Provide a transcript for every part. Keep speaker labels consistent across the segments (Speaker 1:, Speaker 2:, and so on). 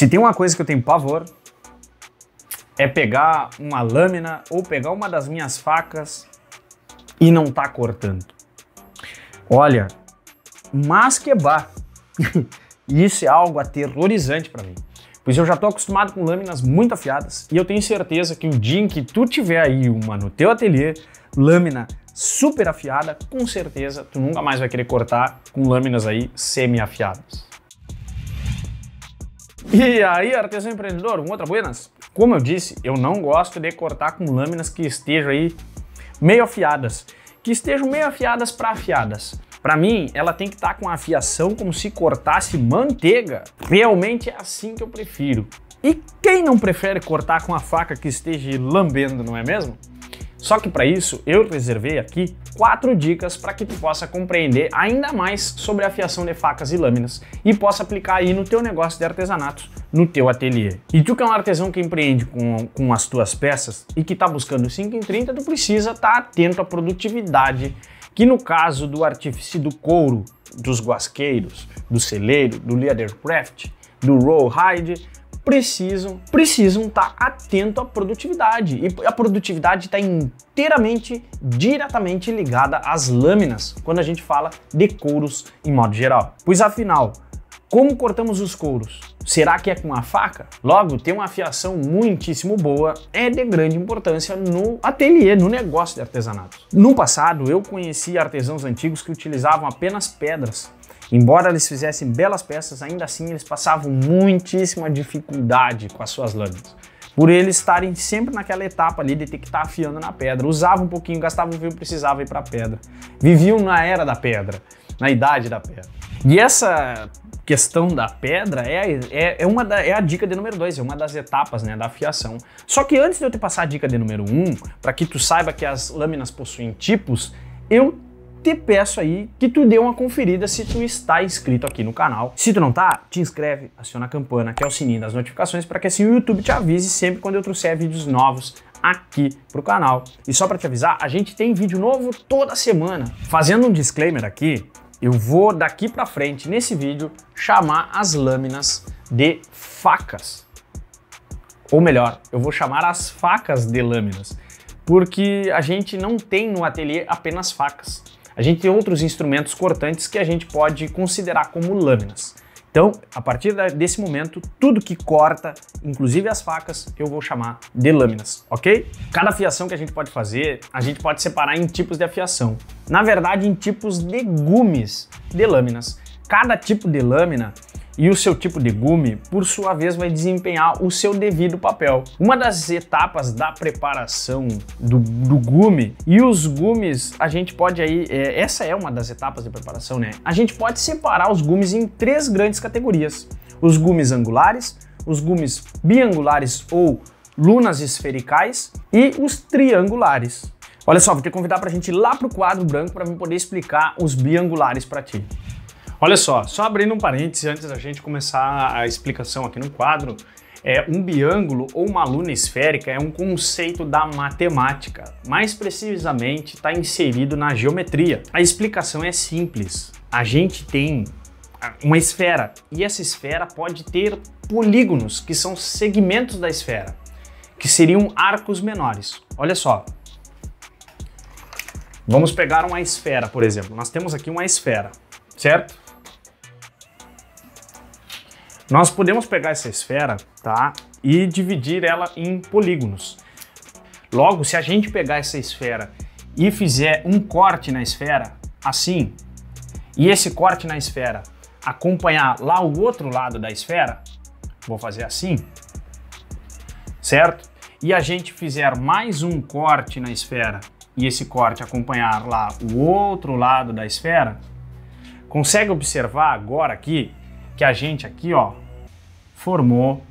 Speaker 1: Se tem uma coisa que eu tenho pavor, é pegar uma lâmina ou pegar uma das minhas facas e não tá cortando. Olha, mas que bah, isso é algo aterrorizante para mim, pois eu já tô acostumado com lâminas muito afiadas e eu tenho certeza que o dia em que tu tiver aí uma no teu ateliê, lâmina super afiada, com certeza tu nunca mais vai querer cortar com lâminas aí semi-afiadas. E aí, artesão empreendedor, outra buenas? Como eu disse, eu não gosto de cortar com lâminas que estejam aí meio afiadas, que estejam meio afiadas para afiadas. Para mim, ela tem que estar com a afiação como se cortasse manteiga. Realmente é assim que eu prefiro. E quem não prefere cortar com a faca que esteja lambendo, não é mesmo? Só que para isso, eu reservei aqui 4 dicas para que tu possa compreender ainda mais sobre a afiação de facas e lâminas e possa aplicar aí no teu negócio de artesanato, no teu ateliê. E tu que é um artesão que empreende com as tuas peças e que está buscando 5 em 30, tu precisa estar atento à produtividade, que no caso do artífice do couro, dos guasqueiros, do celeiro, do leathercraft, do rawhide, precisam estar atento à produtividade. E a produtividade está inteiramente, diretamente ligada às lâminas, quando a gente fala de couros em modo geral. Pois afinal, como cortamos os couros? Será que é com a faca? Logo, ter uma afiação muitíssimo boa é de grande importância no ateliê, no negócio de artesanato. No passado, eu conheci artesãos antigos que utilizavam apenas pedras. Embora eles fizessem belas peças, ainda assim eles passavam muitíssima dificuldade com as suas lâminas, por eles estarem sempre naquela etapa ali de ter que estar afiando na pedra. Usavam um pouquinho, gastavam o fio, precisava ir para a pedra. Viviam na era da pedra, na idade da pedra. E essa questão da pedra é a dica de número 2, é uma das etapas, né, da afiação. Só que antes de eu te passar a dica de número 1, para que tu saiba que as lâminas possuem tipos, eu te peço aí que tu dê uma conferida se tu está inscrito aqui no canal. Se tu não tá, te inscreve, aciona a campana, que é o sininho das notificações, para que assim o YouTube te avise sempre quando eu trouxer vídeos novos aqui pro canal. E só para te avisar, a gente tem vídeo novo toda semana. Fazendo um disclaimer aqui, eu vou daqui para frente nesse vídeo chamar as lâminas de facas. Ou melhor, eu vou chamar as facas de lâminas, porque a gente não tem no ateliê apenas facas. A gente tem outros instrumentos cortantes que a gente pode considerar como lâminas. Então, a partir desse momento, tudo que corta, inclusive as facas, eu vou chamar de lâminas, ok? Cada afiação que a gente pode fazer, a gente pode separar em tipos de afiação. Na verdade, em tipos de gumes de lâminas. Cada tipo de lâmina e o seu tipo de gume, por sua vez, vai desempenhar o seu devido papel. Uma das etapas da preparação do gume, e os gumes, a gente pode aí, essa é uma das etapas de preparação, né? A gente pode separar os gumes em 3 grandes categorias. Os gumes angulares, os gumes biangulares ou lunas esfericais e os triangulares. Olha só, vou te convidar para a gente ir lá para o quadro branco para eu poder explicar os biangulares para ti. Olha só abrindo um parêntese antes da gente começar a explicação aqui no quadro, um biângulo ou uma luna esférica é um conceito da matemática, mais precisamente está inserido na geometria. A explicação é simples, a gente tem uma esfera e essa esfera pode ter polígonos, que são segmentos da esfera, que seriam arcos menores. Olha só, vamos pegar uma esfera, por exemplo, nós temos aqui uma esfera, certo? Nós podemos pegar essa esfera, tá, e dividir ela em polígonos. Logo, se a gente pegar essa esfera e fizer um corte na esfera, assim, e esse corte na esfera acompanhar lá o outro lado da esfera, vou fazer assim, certo? E a gente fizer mais um corte na esfera e esse corte acompanhar lá o outro lado da esfera, consegue observar agora aqui que a gente aqui, ó, formou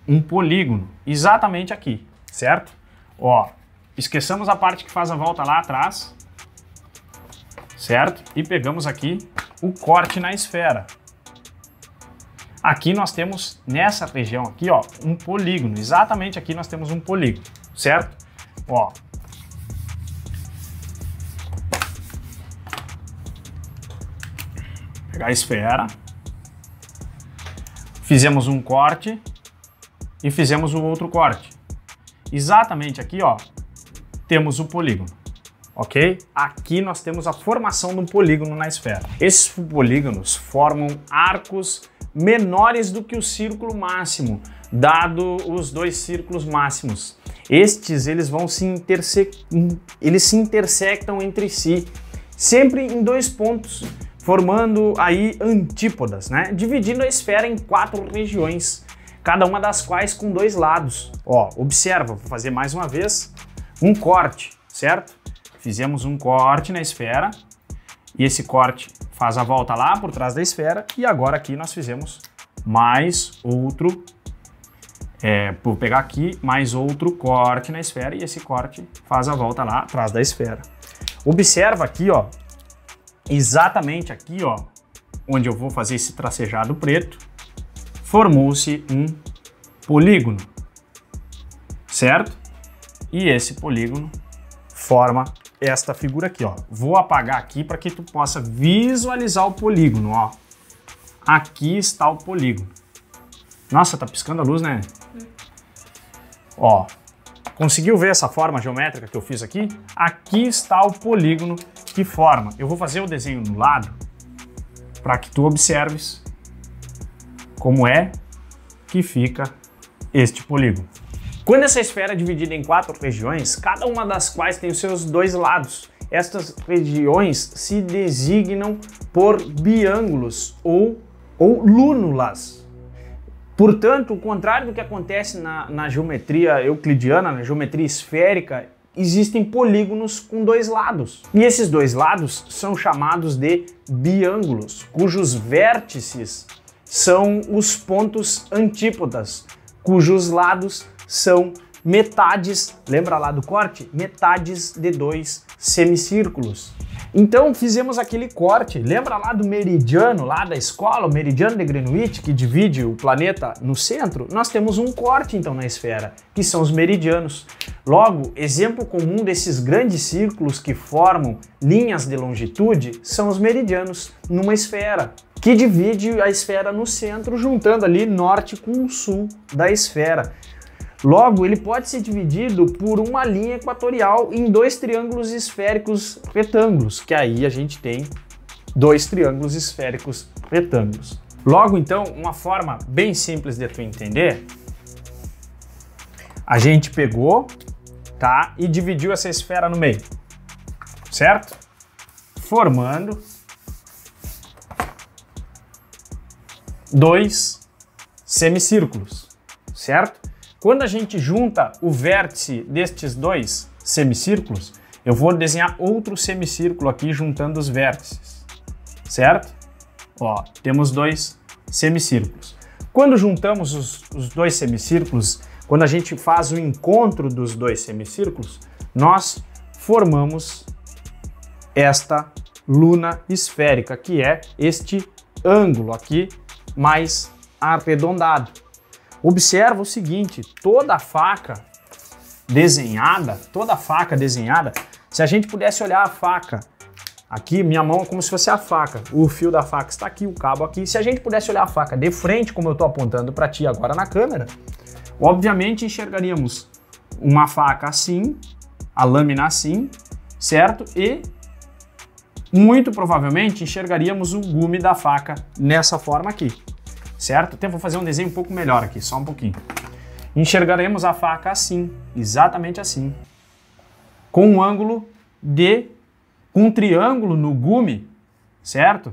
Speaker 1: um polígono, exatamente aqui, certo? Ó, esqueçamos a parte que faz a volta lá atrás, certo? E pegamos aqui o corte na esfera. Aqui nós temos, nessa região aqui, ó, um polígono, exatamente aqui nós temos um polígono, certo? Ó. Pegar a esfera. Fizemos um corte e fizemos o outro corte. Exatamente aqui, ó, temos o polígono, ok? Aqui nós temos a formação de um polígono na esfera. Esses polígonos formam arcos menores do que o círculo máximo, dado os dois círculos máximos. Eles vão se intersectam entre si, sempre em dois pontos, formando aí antípodas, né? Dividindo a esfera em 4 regiões, cada uma das quais com 2 lados. Ó, observa, vou fazer mais uma vez um corte, certo? Fizemos um corte na esfera e esse corte faz a volta lá por trás da esfera e agora aqui nós fizemos mais outro, vou pegar aqui, mais outro corte na esfera e esse corte faz a volta lá atrás da esfera. Observa aqui, ó, exatamente aqui, ó, onde eu vou fazer esse tracejado preto, formou-se um polígono, certo? E esse polígono forma esta figura aqui, ó. Vou apagar aqui para que tu possa visualizar o polígono, ó. Aqui está o polígono. Nossa, tá piscando a luz, né? Ó, conseguiu ver essa forma geométrica que eu fiz aqui? Aqui está o polígono que forma. Eu vou fazer o desenho no lado para que tu observes como é que fica este polígono. Quando essa esfera é dividida em 4 regiões, cada uma das quais tem os seus 2 lados, estas regiões se designam por biângulos ou lúnulas. Portanto, o contrário do que acontece na geometria euclidiana, na geometria esférica, existem polígonos com 2 lados. E esses 2 lados são chamados de biângulos, cujos vértices são os pontos antípodas, cujos lados são metades, lembra lá do corte? Metades de 2 semicírculos. Então fizemos aquele corte, lembra lá do meridiano lá da escola, o meridiano de Greenwich, que divide o planeta no centro? Nós temos um corte então na esfera, que são os meridianos. Logo, exemplo comum desses grandes círculos que formam linhas de longitude são os meridianos numa esfera, que divide a esfera no centro, juntando ali norte com o sul da esfera. Logo, ele pode ser dividido por uma linha equatorial em 2 triângulos esféricos retângulos, que aí a gente tem 2 triângulos esféricos retângulos. Logo, então, uma forma bem simples de tu entender, a gente pegou, tá, e dividiu essa esfera no meio, certo? Formando 2 semicírculos, certo? Quando a gente junta o vértice destes 2 semicírculos, eu vou desenhar outro semicírculo aqui juntando os vértices, certo? Ó, temos 2 semicírculos. Quando juntamos os 2 semicírculos, quando a gente faz o encontro dos 2 semicírculos, nós formamos esta luna esférica, que é este ângulo aqui mais arredondado. Observa o seguinte, toda faca desenhada, se a gente pudesse olhar a faca, aqui minha mão é como se fosse a faca, o fio da faca está aqui, o cabo aqui, se a gente pudesse olhar a faca de frente, como eu estou apontando para ti agora na câmera, obviamente enxergaríamos uma faca assim, a lâmina assim, certo? E muito provavelmente enxergaríamos o gume da faca nessa forma aqui. Certo? Então vou fazer um desenho um pouco melhor aqui, só um pouquinho. Enxergaremos a faca assim, exatamente assim, com um ângulo com um triângulo no gume, certo?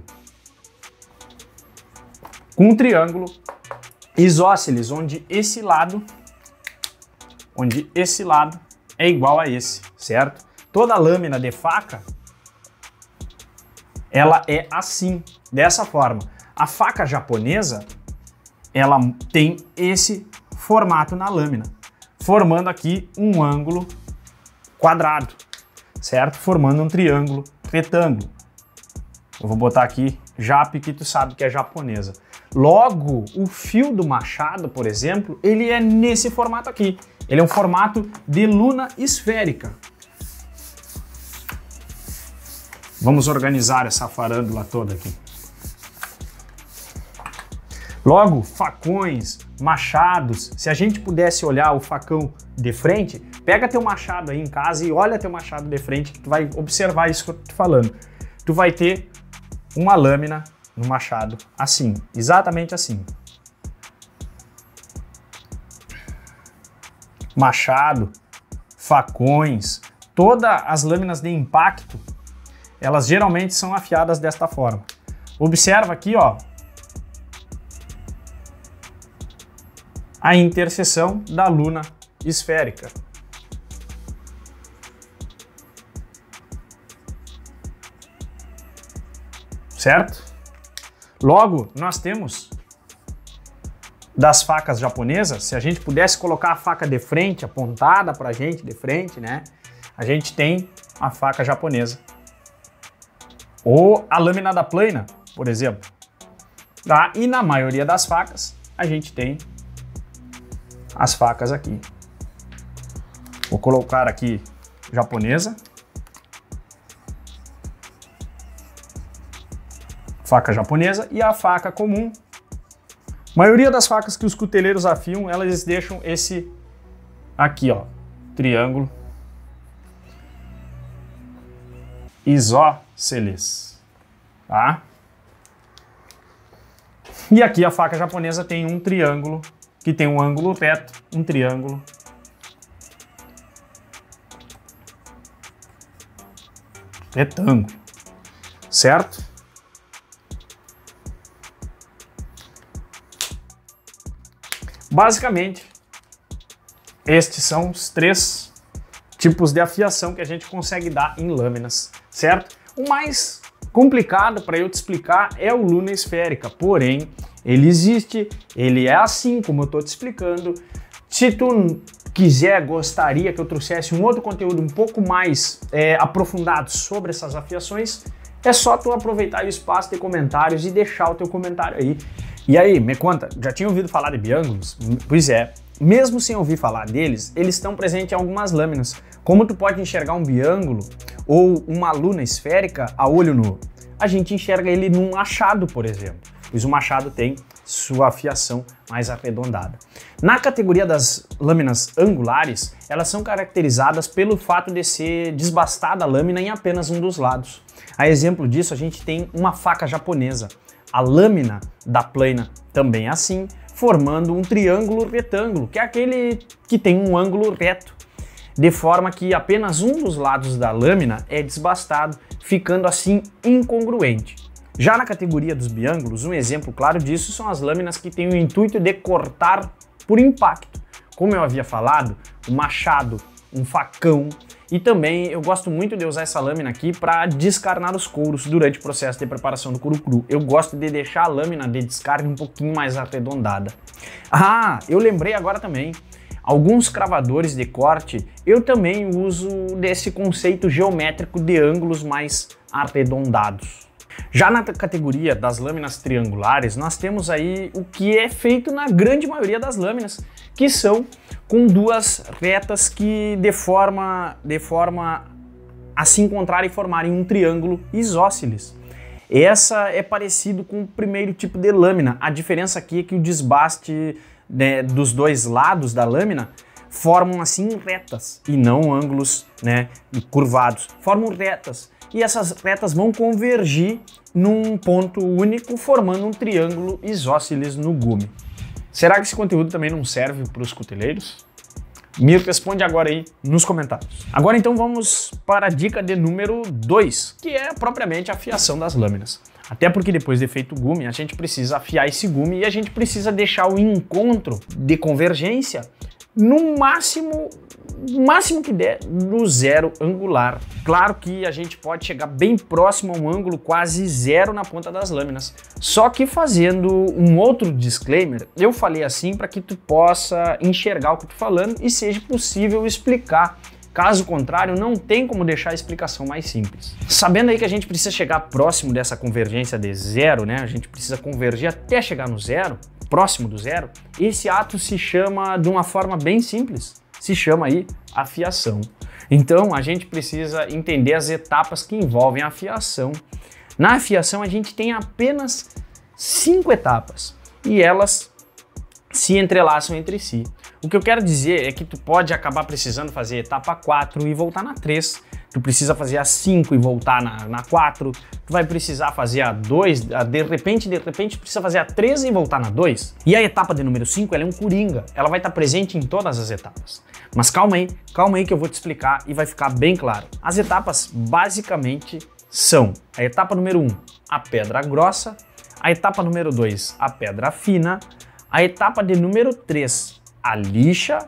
Speaker 1: Com um triângulo isósceles, onde esse lado é igual a esse, certo? Toda lâmina de faca, ela é assim, dessa forma. A faca japonesa, ela tem esse formato na lâmina, formando aqui um ângulo quadrado, certo? Formando um triângulo retângulo. Eu vou botar aqui Jap, que tu sabe que é japonesa. Logo, o fio do machado, por exemplo, ele é nesse formato aqui. Ele é um formato de luna esférica. Vamos organizar essa farândula toda aqui. Logo, facões, machados, se a gente pudesse olhar o facão de frente, pega teu machado aí em casa e olha teu machado de frente, que tu vai observar isso que eu tô falando. Tu vai ter uma lâmina no machado assim, exatamente assim. Machado, facões, todas as lâminas de impacto, elas geralmente são afiadas desta forma. Observa aqui, ó, a interseção da luna esférica. Certo? Logo, nós temos das facas japonesas, se a gente pudesse colocar a faca de frente, apontada pra gente, de frente, né? A gente tem a faca japonesa. Ou a lâmina da plana, por exemplo. Tá? E na maioria das facas, a gente tem as facas aqui. Vou colocar aqui japonesa. Faca japonesa e a faca comum. A maioria das facas que os cuteleiros afiam, elas deixam esse aqui, ó, triângulo isósceles, tá? E aqui a faca japonesa tem um triângulo que tem um ângulo reto, um triângulo retângulo, certo? Basicamente, estes são os 3 tipos de afiação que a gente consegue dar em lâminas, certo? O mais complicado para eu te explicar é o luna esférica, porém, ele existe, ele é assim como eu estou te explicando. Se tu quiser, gostaria que eu trouxesse um outro conteúdo um pouco mais aprofundado sobre essas afiações, é só tu aproveitar o espaço de comentários e deixar o teu comentário aí. E aí, me conta, já tinha ouvido falar de biângulos? Pois é, mesmo sem ouvir falar deles, eles estão presentes em algumas lâminas. Como tu pode enxergar um biângulo ou uma luna esférica a olho nu? A gente enxerga ele num machado, por exemplo, pois o machado tem sua afiação mais arredondada. Na categoria das lâminas angulares, elas são caracterizadas pelo fato de ser desbastada a lâmina em apenas um dos lados. A exemplo disso, a gente tem uma faca japonesa. A lâmina da plana também é assim, formando um triângulo retângulo, que é aquele que tem um ângulo reto, de forma que apenas um dos lados da lâmina é desbastado, ficando assim incongruente. Já na categoria dos biângulos, um exemplo claro disso são as lâminas que têm o intuito de cortar por impacto. Como eu havia falado, o machado, um facão, e também eu gosto muito de usar essa lâmina aqui para descarnar os couros durante o processo de preparação do couro cru. Eu gosto de deixar a lâmina de descarne um pouquinho mais arredondada. Ah, eu lembrei agora também. Alguns cravadores de corte, eu também uso desse conceito geométrico de ângulos mais arredondados. Já na categoria das lâminas triangulares, nós temos aí o que é feito na grande maioria das lâminas, que são com duas retas que de forma a se encontrarem e formarem um triângulo isósceles. Essa é parecido com o primeiro tipo de lâmina. A diferença aqui é que o desbaste, né, dos dois lados da lâmina formam assim retas e não ângulos, né, curvados. Formam retas. E essas retas vão convergir num ponto único, formando um triângulo isósceles no gume. Será que esse conteúdo também não serve para os cuteleiros? Me responde agora aí nos comentários. Agora então vamos para a dica de número 2, que é propriamente a afiação das lâminas. Até porque depois de feito o gume, a gente precisa afiar esse gume e a gente precisa deixar o encontro de convergência no máximo que der no zero angular. Claro que a gente pode chegar bem próximo a um ângulo quase zero na ponta das lâminas. Só que fazendo um outro disclaimer, eu falei assim para que tu possa enxergar o que eu tô falando e seja possível explicar. Caso contrário, não tem como deixar a explicação mais simples. Sabendo aí que a gente precisa chegar próximo dessa convergência de zero, né? A gente precisa convergir até chegar no zero, próximo do zero. Esse ato se chama de uma forma bem simples. Se chama aí afiação. Então a gente precisa entender as etapas que envolvem a afiação. Na afiação a gente tem apenas 5 etapas. e elas se entrelaçam entre si. O que eu quero dizer é que tu pode acabar precisando fazer a etapa 4 e voltar na 3. Tu precisa fazer a 5 e voltar na 4. Tu vai precisar fazer a 2, de repente precisa fazer a 3 e voltar na 2. E a etapa de número 5, ela é um coringa. Ela vai estar presente em todas as etapas. Mas calma aí que eu vou te explicar e vai ficar bem claro. As etapas basicamente são a etapa número 1, a pedra grossa, a etapa número 2, a pedra fina, a etapa de número 3, a lixa,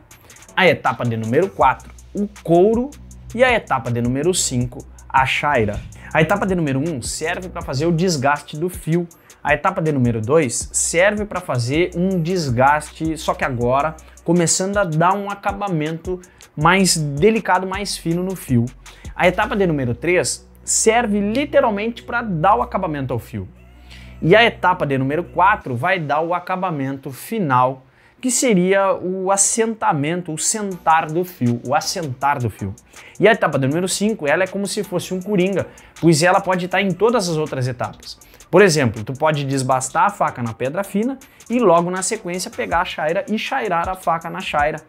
Speaker 1: a etapa de número 4, o couro e a etapa de número 5, a chaira. A etapa de número 1 serve para fazer o desgaste do fio. A etapa de número 2 serve para fazer um desgaste, só que agora começando a dar um acabamento mais delicado, mais fino no fio. A etapa de número 3 serve literalmente para dar o acabamento ao fio. E a etapa de número 4 vai dar o acabamento final, que seria o assentamento, o sentar do fio, o assentar do fio. E a etapa de número 5, ela é como se fosse um coringa, pois ela pode estar em todas as outras etapas. Por exemplo, tu pode desbastar a faca na pedra fina e logo na sequência pegar a chaira e chairar a faca na chaira.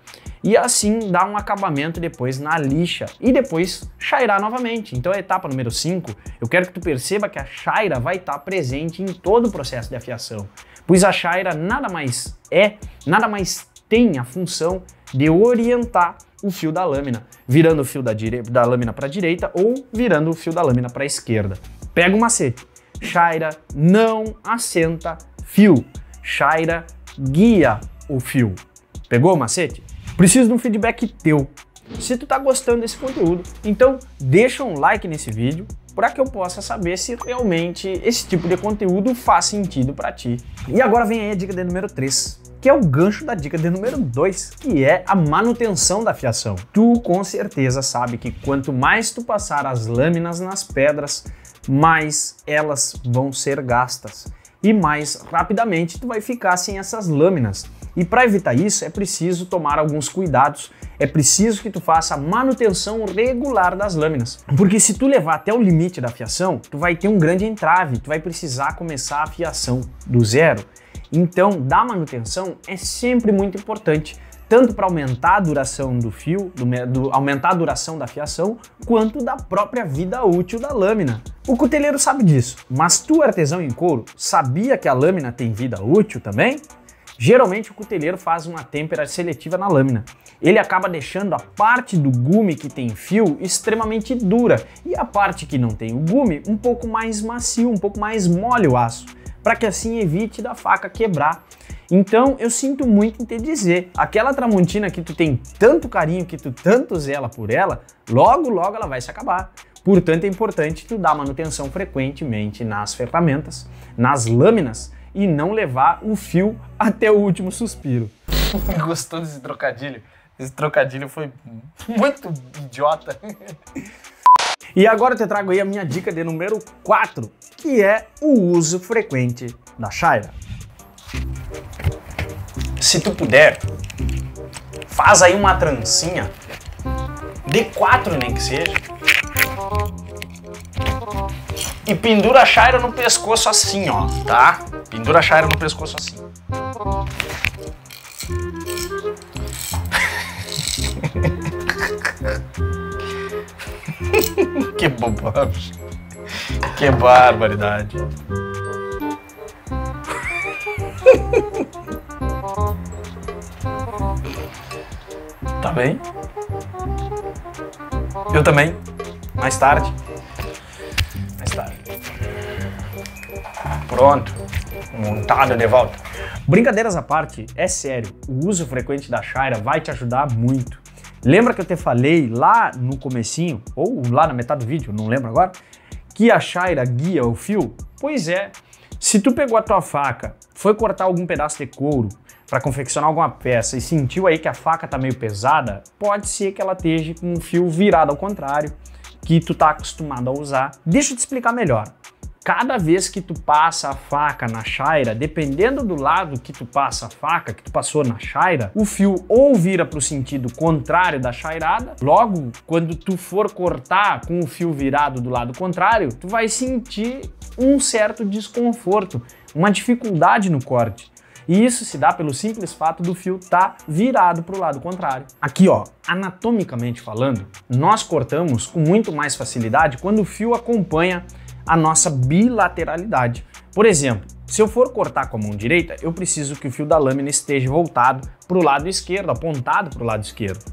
Speaker 1: E assim dar um acabamento depois na lixa e depois chairar novamente. Então a etapa número 5, eu quero que tu perceba que a chaira vai estar presente em todo o processo de afiação. Pois a chaira nada mais tem a função de orientar o fio da lâmina, virando o fio da lâmina para a direita ou virando o fio da lâmina para a esquerda. Pega o macete. Chaira não assenta fio. Chaira guia o fio. Pegou o macete? Preciso de um feedback teu. Se tu tá gostando desse conteúdo, então deixa um like nesse vídeo para que eu possa saber se realmente esse tipo de conteúdo faz sentido para ti. E agora vem aí a dica de número 3, que é o gancho da dica de número 2, que é a manutenção da fiação. Tu com certeza sabe que quanto mais tu passar as lâminas nas pedras, mais elas vão ser gastas e mais rapidamente tu vai ficar sem essas lâminas. E para evitar isso é preciso tomar alguns cuidados, é preciso que tu faça a manutenção regular das lâminas. Porque se tu levar até o limite da fiação, tu vai ter um grande entrave, tu vai precisar começar a fiação do zero. Então, dar manutenção é sempre muito importante, tanto para aumentar a duração do fio, aumentar a duração da fiação, quanto da própria vida útil da lâmina. O cuteleiro sabe disso, mas tu, artesão em couro, sabia que a lâmina tem vida útil também? Geralmente o cuteleiro faz uma têmpera seletiva na lâmina. Ele acaba deixando a parte do gume que tem fio extremamente dura e a parte que não tem o gume um pouco mais macio, um pouco mais mole o aço, para que assim evite da faca quebrar. Então eu sinto muito em te dizer, aquela tramontina que tu tem tanto carinho, que tu tanto zela por ela, logo ela vai se acabar. Portanto é importante tu dar manutenção frequentemente nas ferramentas, nas lâminas, e não levar o fio até o último suspiro. Gostou desse trocadilho? Esse trocadilho foi muito idiota. E agora eu te trago aí a minha dica de número 4, que é o uso frequente da chaira. Se tu puder, faz aí uma trancinha, de 4 nem que seja, e pendura a chaira no pescoço assim, ó, tá? Pendura a chaira no pescoço assim. Que bobagem. Que barbaridade. Tá bem? Eu também. Mais tarde. Pronto. Montado de volta. Brincadeiras à parte, é sério. O uso frequente da chaira vai te ajudar muito. Lembra que eu te falei lá no comecinho, ou lá na metade do vídeo, não lembro agora, que a chaira guia o fio? Pois é. Se tu pegou a tua faca, foi cortar algum pedaço de couro para confeccionar alguma peça e sentiu aí que a faca tá meio pesada, pode ser que ela esteja com o fio virado ao contrário, que tu tá acostumado a usar. Deixa eu te explicar melhor. Cada vez que tu passa a faca na chaira, dependendo do lado que tu passa a faca, que tu passou na chaira, o fio ou vira para o sentido contrário da chairada, logo, quando tu for cortar com o fio virado do lado contrário, tu vai sentir um certo desconforto, uma dificuldade no corte. E isso se dá pelo simples fato do fio estar virado para o lado contrário. Aqui, ó, anatomicamente falando, nós cortamos com muito mais facilidade quando o fio acompanha a nossa bilateralidade. Por exemplo, se eu for cortar com a mão direita, eu preciso que o fio da lâmina esteja voltado para o lado esquerdo, apontado para o lado esquerdo.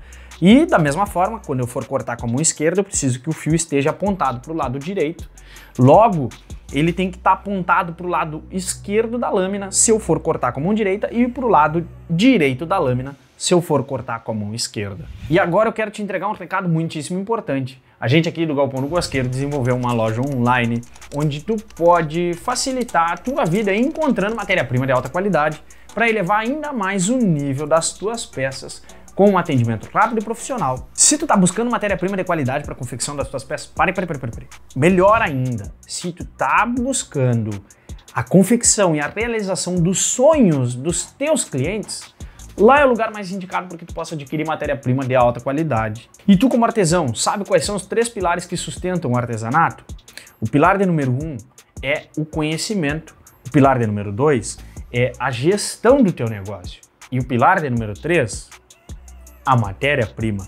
Speaker 1: E da mesma forma, quando eu for cortar com a mão esquerda, eu preciso que o fio esteja apontado para o lado direito. Logo, ele tem que estar apontado para o lado esquerdo da lâmina se eu for cortar com a mão direita e para o lado direito da lâmina se eu for cortar com a mão esquerda. E agora eu quero te entregar um recado muitíssimo importante. A gente aqui do Galpão do Guasqueiro desenvolveu uma loja online onde tu pode facilitar a tua vida encontrando matéria-prima de alta qualidade para elevar ainda mais o nível das tuas peças com um atendimento rápido e profissional. Se tu tá buscando matéria-prima de qualidade para confecção das tuas peças, pare. Melhor ainda, se tu tá buscando a confecção e a realização dos sonhos dos teus clientes, lá é o lugar mais indicado para que tu possa adquirir matéria-prima de alta qualidade. E tu, como artesão, sabe quais são os 3 pilares que sustentam o artesanato? O pilar de número 1 é o conhecimento, o pilar de número 2 é a gestão do teu negócio e o pilar de número 3, a matéria-prima.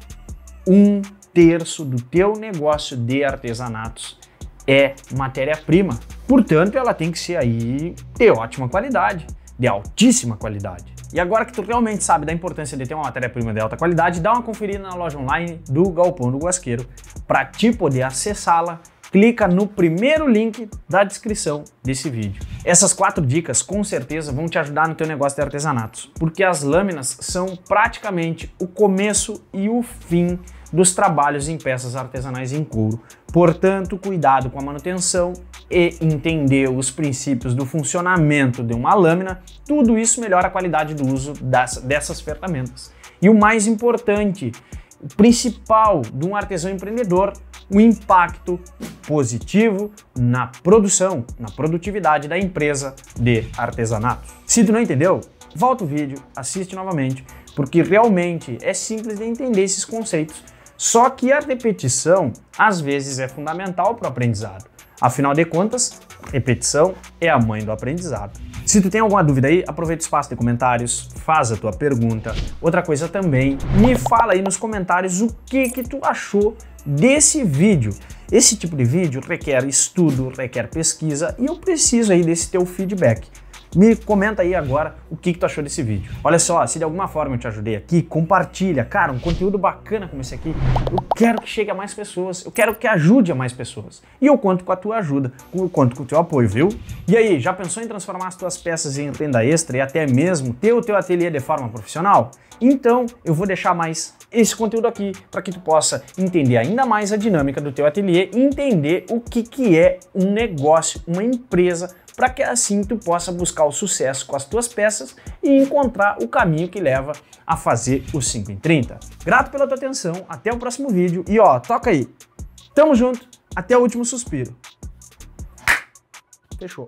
Speaker 1: 1/3 do teu negócio de artesanatos é matéria-prima. Portanto, ela tem que ser aí de ótima qualidade, de altíssima qualidade. E agora que tu realmente sabe da importância de ter uma matéria-prima de alta qualidade, dá uma conferida na loja online do Galpão do Guasqueiro. Para te poder acessá-la, clica no primeiro link da descrição desse vídeo. Essas 4 dicas com certeza vão te ajudar no teu negócio de artesanatos, porque as lâminas são praticamente o começo e o fim dos trabalhos em peças artesanais em couro. Portanto, cuidado com a manutenção e entender os princípios do funcionamento de uma lâmina, tudo isso melhora a qualidade do uso dessas ferramentas. E o mais importante, o principal de um artesão empreendedor, o impacto positivo na produção, na produtividade da empresa de artesanato. Se tu não entendeu, volta o vídeo, assiste novamente, porque realmente é simples de entender esses conceitos, só que a repetição às vezes é fundamental para o aprendizado. Afinal de contas, repetição é a mãe do aprendizado. Se tu tem alguma dúvida aí, aproveita o espaço de comentários, faz a tua pergunta. Outra coisa também, me fala aí nos comentários o que tu achou desse vídeo. Esse tipo de vídeo requer estudo, requer pesquisa e eu preciso aí desse teu feedback. Me comenta aí agora o que tu achou desse vídeo. Olha só, se de alguma forma eu te ajudei aqui, compartilha. Cara, um conteúdo bacana como esse aqui, eu quero que chegue a mais pessoas, eu quero que ajude a mais pessoas. E eu conto com a tua ajuda, eu conto com o teu apoio, viu? E aí, já pensou em transformar as tuas peças em renda extra e até mesmo ter o teu ateliê de forma profissional? Então, eu vou deixar mais esse conteúdo aqui para que tu possa entender ainda mais a dinâmica do teu ateliê e entender o que é um negócio, uma empresa, para que assim tu possa buscar o sucesso com as tuas peças e encontrar o caminho que leva a fazer o 5 em 30. Grato pela tua atenção, até o próximo vídeo e ó, toca aí. Tamo junto, até o último suspiro. Fechou.